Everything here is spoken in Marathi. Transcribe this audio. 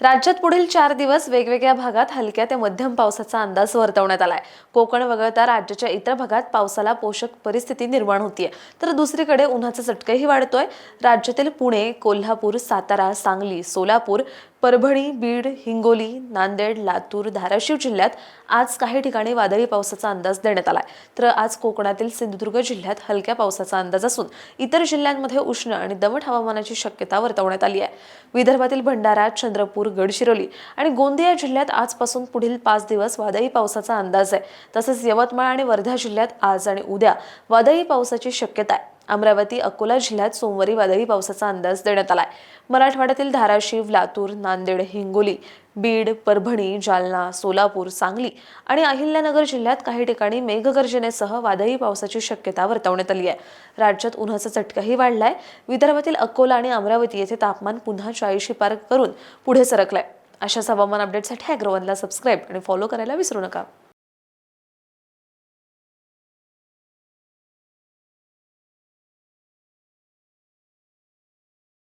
राज्यात पुढील 4 दिवस वेगवेगळ्या भागात हलक्या ते मध्यम पावसाचा अंदाज वर्तवण्यात आलाय। कोकण वगळता राज्याच्या इतर भागात पावसाला पोषक परिस्थिती निर्माण होतीये, तर दुसरीकडे उन्हाचा चटकाही वाढतोय। राज्यातील पुणे, कोल्हापूर, सातारा, सांगली, सोलापूर, परभणी, बीड, हिंगोली, नांदेड, लातूर, धाराशिव जिल्ह्यात आज काही ठिकाणी वादळी पावसाचा अंदाज देण्यात आलाय। तर आज कोकणातील सिंधुदुर्ग जिल्ह्यात हलक्या पावसाचा अंदाज असून इतर जिल्ह्यांमध्ये उष्ण आणि दमट हवामानाची शक्यता वर्तवण्यात आली आहे। विदर्भातील भंडारा, चंद्रपूर, गडचिरोली आणि गोंदिया जिल्ह्यात आजपासून पुढील 5 दिवस वादळी पावसाचा अंदाज आहे। तसेच यवतमाळ आणि वर्धा जिल्ह्यात आज आणि उद्या वादळी पावसाची शक्यता आहे। अमरावती, अकोला जिल्ह्यात सोमवारी वादळी पावसाचा अंदाज देण्यात आलाय। मराठवाड्यातील धाराशिव, लातूर, नांदेड, हिंगोली, बीड, परभणी, जालना, सोलापूर, सांगली आणि अहिल्यानगर जिल्ह्यात काही ठिकाणी मेघगर्जनेसह वादळी पावसाची शक्यता वर्तवण्यात आली आहे। राज्यात उन्हाचा चटकाही वाढलाय। विदर्भातील अकोला आणि अमरावती येथे तापमान पुन्हा 40 पार करून पुढे सरकलंय। अशाच हवामान अपडेटसाठी अॅग्रोवनला सबस्क्राईब आणि फॉलो करायला विसरू नका।